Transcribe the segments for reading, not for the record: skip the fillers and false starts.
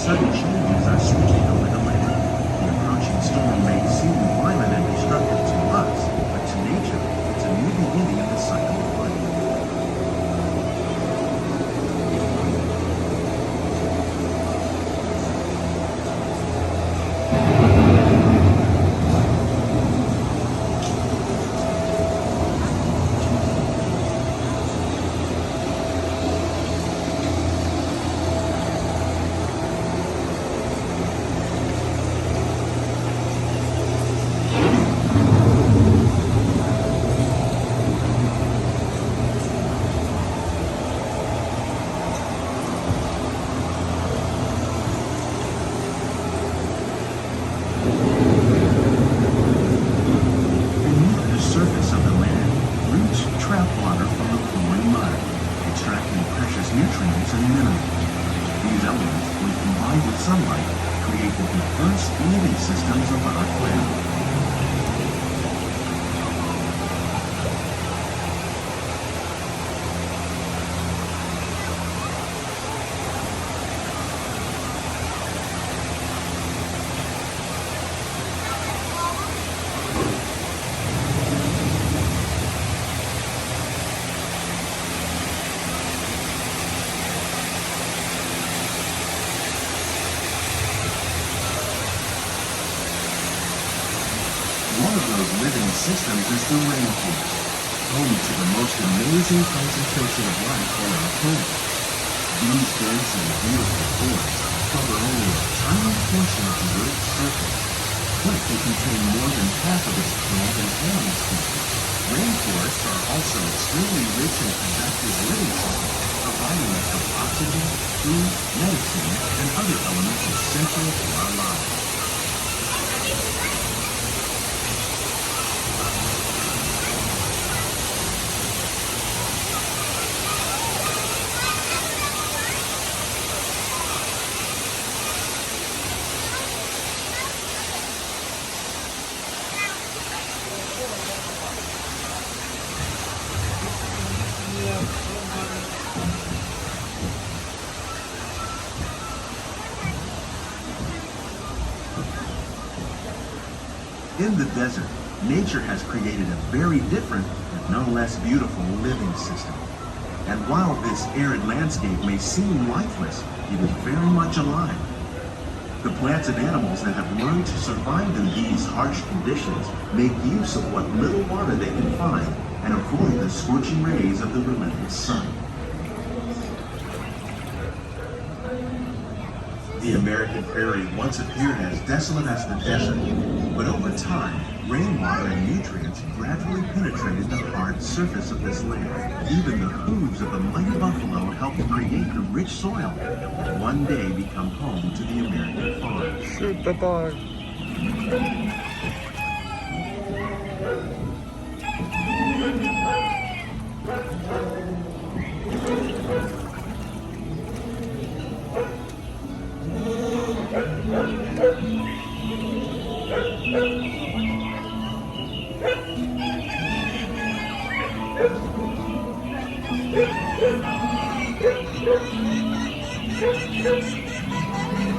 sudden changes are sweeping over the land. The approaching storm may seem violent and destructive to us, but to nature, it's a new beginning in the cycle of life. Systems is the rainforest, home to the most amazing concentration of life on our planet. These dense and beautiful forests cover only a tiny portion of the Earth's surface, but they contain more than half of its plant and animal species. Rainforests are also extremely rich and productive living systems, providing us with oxygen, food, medicine, and other elements essential to our lives. In the desert, nature has created a very different, but no less beautiful living system. And while this arid landscape may seem lifeless, it is very much alive. The plants and animals that have learned to survive in these harsh conditions make use of what little water they can find and avoid the scorching rays of the relentless sun. The American prairie once appeared as desolate as the desert, but over time, rainwater and nutrients gradually penetrated the hard surface of this land. Even the hooves of the mighty buffalo helped create the rich soil that would one day become home to the American farm. Shoot the dog.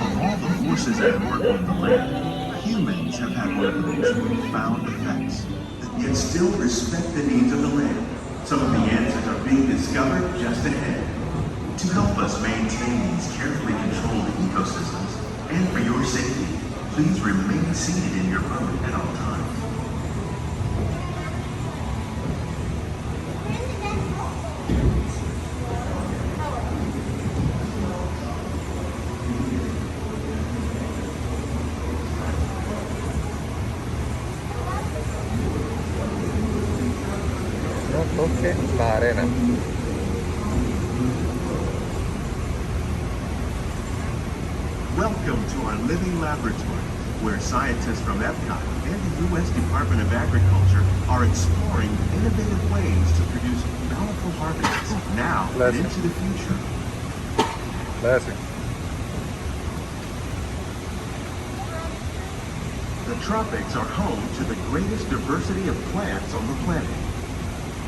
Of all the forces at work on the land, humans have had one of the most profound effects, yet still respect the needs of the land. Some of the answers are being discovered just ahead. To help us maintain these carefully controlled ecosystems, and for your safety, please remain seated in your boat at all times. No toque la arena. Welcome to our living laboratory, where scientists from EPCOT and the U.S. Department of Agriculture are exploring innovative ways to produce bountiful harvests now and into the future. Classic. The tropics are home to the greatest diversity of plants on the planet.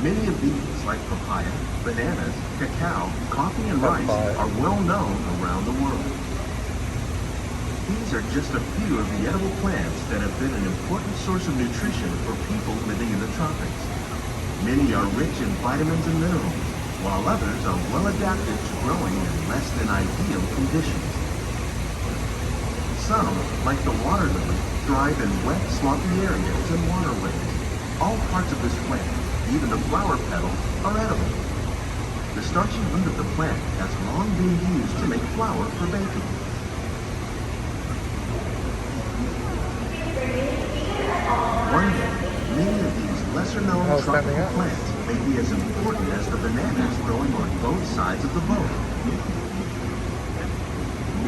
Many of these, like papaya, bananas, cacao, coffee, and rice, are well known around the world. These are just a few of the edible plants that have been an important source of nutrition for people living in the tropics. Many are rich in vitamins and minerals, while others are well adapted to growing in less than ideal conditions. Some, like the water lily, thrive in wet, swampy areas and waterways. All parts of this plant, even the flower petals, are edible. The starchy root of the plant has long been used to make flour for baking. One day, many of these lesser-known tropical plants may be as important as the bananas growing on both sides of the boat.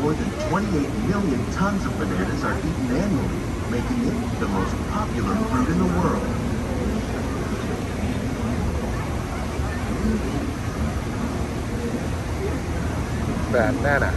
More than 28 million tons of bananas are eaten annually, making it the most popular fruit in the world. Banana.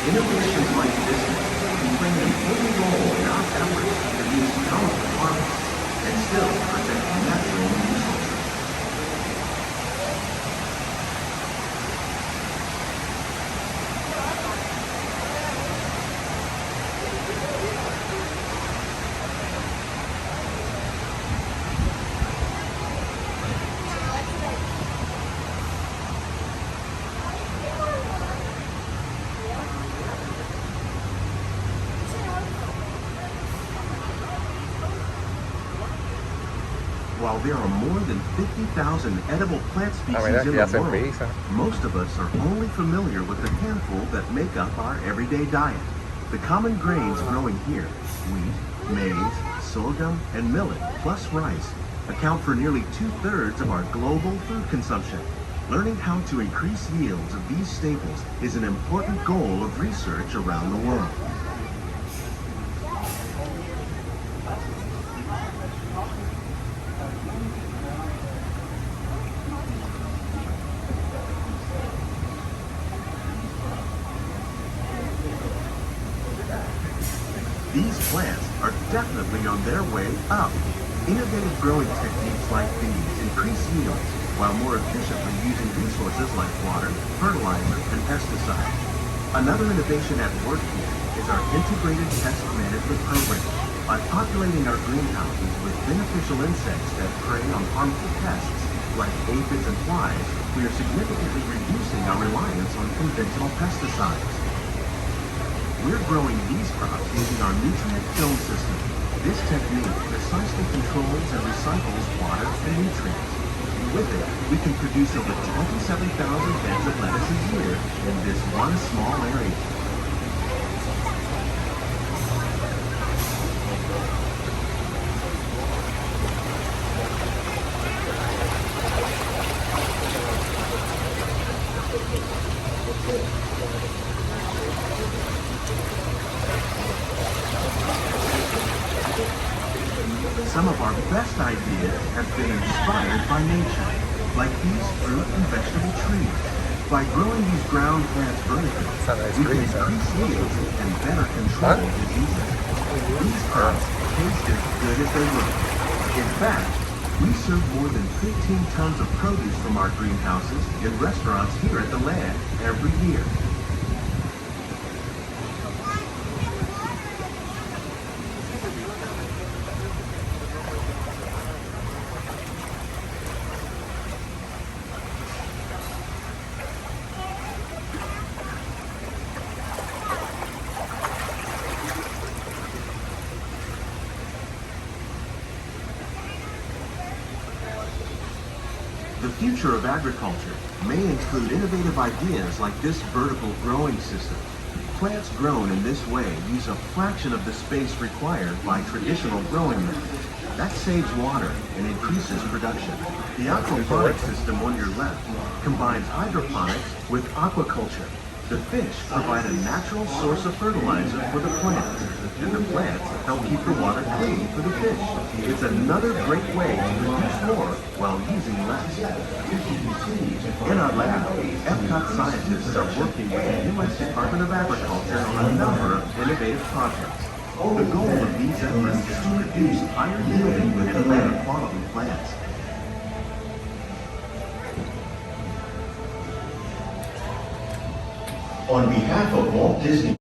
Innovations like this can play an important role in our efforts to produce powerful harvests and still protect natural resources. While there are more than 50,000 edible plant species in the world, most of us are only familiar with the handful that make up our everyday diet. The common grains growing here, wheat, maize, sorghum, and millet, plus rice, account for nearly 2/3 of our global food consumption. Learning how to increase yields of these staples is an important goal of research around the world. These plants are definitely on their way up. Innovative growing techniques like these increase yields while more efficiently using resources like water, fertilizer, and pesticides. Another innovation at work here is our integrated pest management program. By populating our greenhouses with beneficial insects that prey on harmful pests like aphids and flies, we are significantly reducing our reliance on conventional pesticides. We're growing these crops using our nutrient film system. This technique precisely controls and recycles water and nutrients. With it, we can produce over 27,000 beds of lettuce a year in this one small area. Some of our best ideas have been inspired by nature, like these fruit and vegetable trees. By growing these ground plants vertically, we can increase yields and better control diseases. These crops taste as good as they look. In fact, we serve more than 15 tons of produce from our greenhouses in restaurants here at the land every year. The future of agriculture may include innovative ideas like this vertical growing system. Plants grown in this way use a fraction of the space required by traditional growing methods. That saves water and increases production. The aquaponics system on your left combines hydroponics with aquaculture. The fish provide a natural source of fertilizer for the plants, and the plants help keep the water clean for the fish. It's another great way to produce more while using less. In our lab, EPCOT scientists are working with the U.S. Department of Agriculture on a number of innovative projects. The goal of these efforts is to produce higher yielding and better quality plants. On behalf of Walt Disney